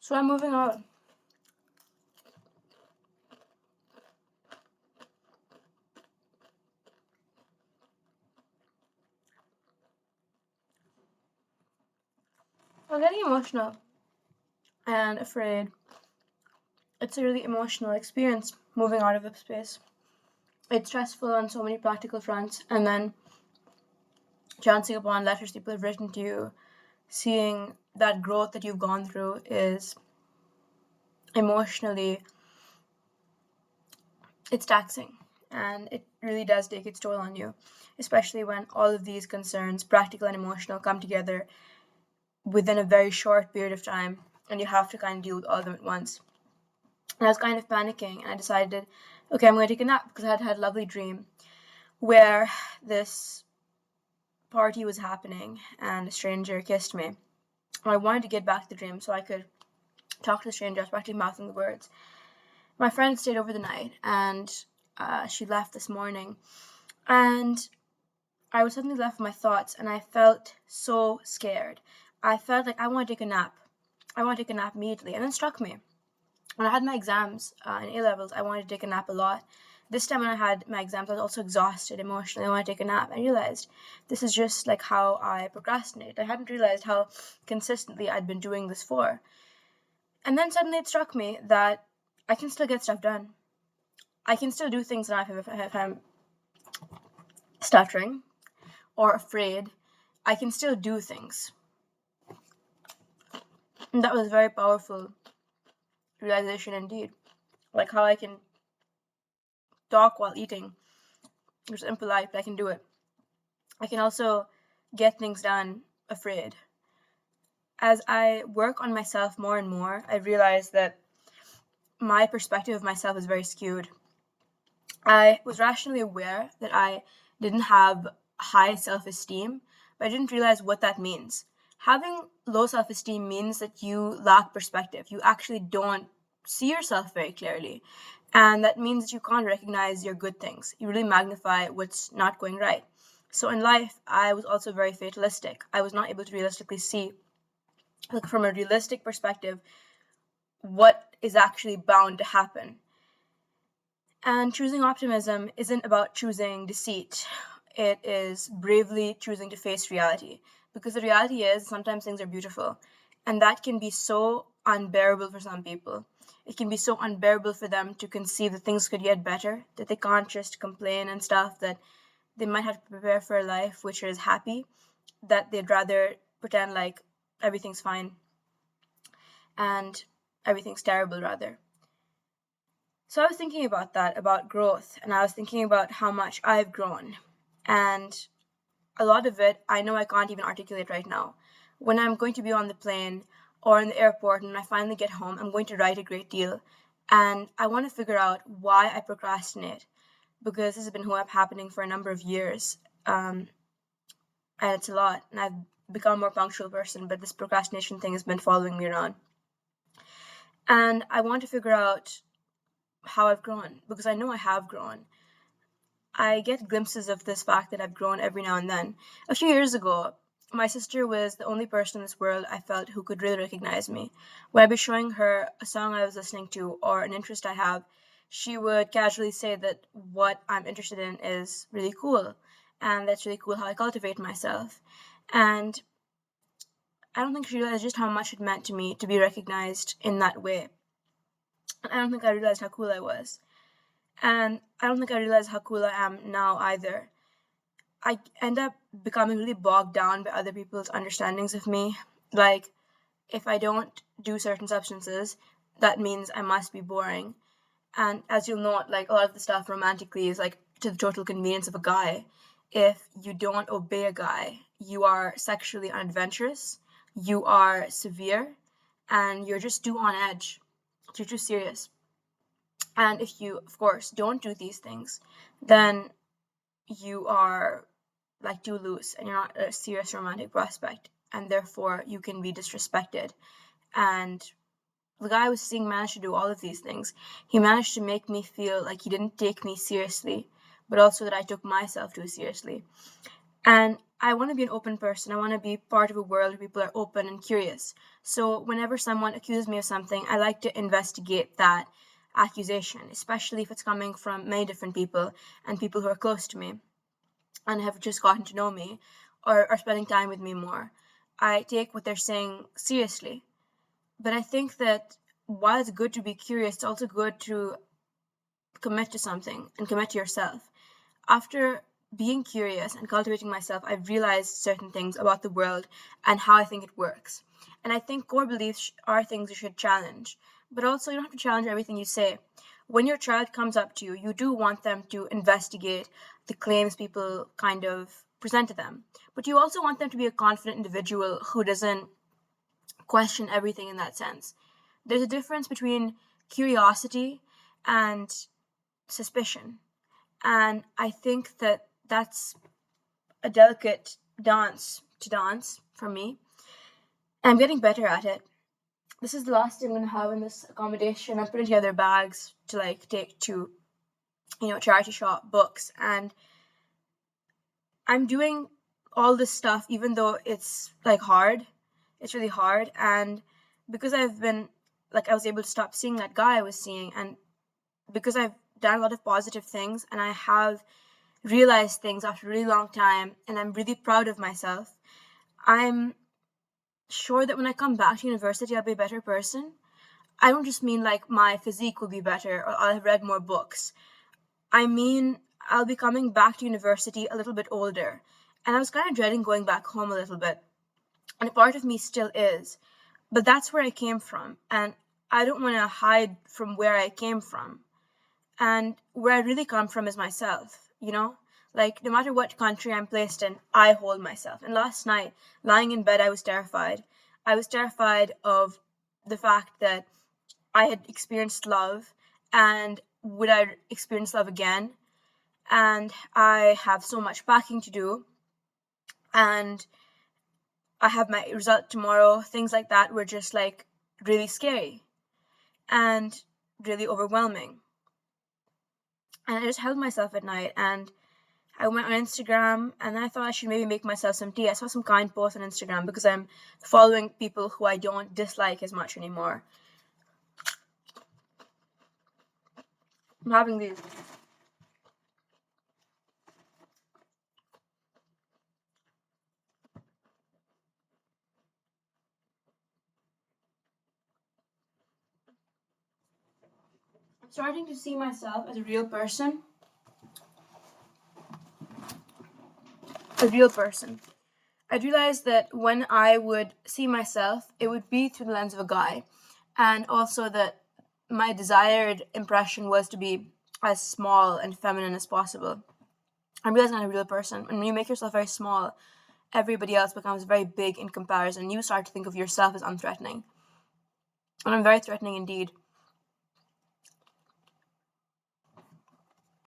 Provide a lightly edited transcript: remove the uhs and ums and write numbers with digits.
So I'm moving on. I'm getting emotional and afraid. It's a really emotional experience moving out of the space. It's stressful on so many practical fronts, and then chancing upon letters people have written to you, seeing that growth that you've gone through is emotionally, it's taxing, and it really does take its toll on you, especially when all of these concerns, practical and emotional, come together within a very short period of time, and you have to kind of deal with all of them at once. And I was kind of panicking, and I decided, okay, I'm going to take a nap, because I had a lovely dream where this party was happening and a stranger kissed me. And I wanted to get back to the dream so I could talk to the stranger. I was practically mouthing the words. My friend stayed over the night, and she left this morning. And I was suddenly left with my thoughts, and I felt so scared. I felt like I want to take a nap. I want to take a nap immediately. And then it struck me. When I had my exams in A-levels, I wanted to take a nap a lot. This time when I had my exams, I was also exhausted emotionally. I wanted to take a nap. I realized this is just like how I procrastinate. I hadn't realized how consistently I'd been doing this for. And then suddenly it struck me that I can still get stuff done. I can still do things now if I'm stuttering or afraid. I can still do things. And that was a very powerful realization indeed. Like how I can talk while eating, which is impolite, but I can do it. I can also get things done afraid. As I work on myself more and more, I realize that my perspective of myself is very skewed. I was rationally aware that I didn't have high self-esteem, but I didn't realize what that means. Having low self-esteem means that you lack perspective. You actually don't see yourself very clearly. And that means that you can't recognize your good things. You really magnify what's not going right. So in life, I was also very fatalistic. I was not able to realistically see, like from a realistic perspective, what is actually bound to happen. And choosing optimism isn't about choosing deceit. It is bravely choosing to face reality. Because the reality is sometimes things are beautiful. And that can be so unbearable for some people. It can be so unbearable for them to conceive that things could get better, that they can't just complain and stuff, that they might have to prepare for a life which is happy, that they'd rather pretend like everything's fine and everything's terrible, rather. So I was thinking about that, about growth, and I was thinking about how much I've grown. And a lot of it, I know I can't even articulate right now. When I'm going to be on the plane or in the airport and I finally get home, I'm going to write a great deal. And I want to figure out why I procrastinate, because this has been happening for a number of years. And it's a lot. And I've become a more punctual person, but this procrastination thing has been following me around. And I want to figure out how I've grown, because I know I have grown. I get glimpses of this fact that I've grown every now and then. A few years ago, my sister was the only person in this world I felt who could really recognize me. When I'd be showing her a song I was listening to or an interest I have, she would casually say that what I'm interested in is really cool, and that's really cool how I cultivate myself. And I don't think she realized just how much it meant to me to be recognized in that way. I don't think I realized how cool I was. And I don't think I realized how cool I am now either. I end up becoming really bogged down by other people's understandings of me. Like, if I don't do certain substances, that means I must be boring. And as you'll note, like, a lot of the stuff romantically is like to the total convenience of a guy. If you don't obey a guy, you are sexually unadventurous, you are severe, and you're just too on edge. You're too serious. And if you, of course, don't do these things, then you are like too loose and you're not a serious romantic prospect, and therefore you can be disrespected. And the guy I was seeing managed to do all of these things. He managed to make me feel like he didn't take me seriously, but also that I took myself too seriously. And I want to be an open person. I want to be part of a world where people are open and curious. So whenever someone accuses me of something, I like to investigate that accusation, especially if it's coming from many different people and people who are close to me and have just gotten to know me or are spending time with me more. I take what they're saying seriously. But I think that while it's good to be curious, it's also good to commit to something and commit to yourself. After being curious and cultivating myself, I've realized certain things about the world and how I think it works. And I think core beliefs are things you should challenge. But also, you don't have to challenge everything you say. When your child comes up to you, you do want them to investigate the claims people kind of present to them. But you also want them to be a confident individual who doesn't question everything in that sense. There's a difference between curiosity and suspicion. And I think that that's a delicate dance to dance for me. And I'm getting better at it. This is the last day I'm going to have in this accommodation. I'm putting together bags to like take to, charity shop, books. And I'm doing all this stuff even though it's like hard. It's really hard. And because I've been I was able to stop seeing that guy I was seeing, and because I've done a lot of positive things and I have realized things after a really long time and I'm really proud of myself, I'm sure that when I come back to university I'll be a better person. I don't just mean like my physique will be better or I'll have read more books. I mean I'll be coming back to university a little bit older. And I was kind of dreading going back home a little bit. And a part of me still is. But that's where I came from. And I don't want to hide from where I came from. And where I really come from is myself, Like, no matter what country I'm placed in, I hold myself. And last night, lying in bed, I was terrified. I was terrified of the fact that I had experienced love, and would I experience love again? And I have so much packing to do, and I have my result tomorrow. Things like that were just like really scary and really overwhelming. And I just held myself at night, and I went on Instagram, and then I thought I should maybe make myself some tea. I saw some kind posts on Instagram because I'm following people who I don't dislike as much anymore. I'm having these. I'm starting to see myself as a real person. A real person. I realized that when I would see myself, it would be through the lens of a guy. And also that my desired impression was to be as small and feminine as possible. I'm realizing I'm a real person. And when you make yourself very small, everybody else becomes very big in comparison. You start to think of yourself as unthreatening. And I'm very threatening indeed.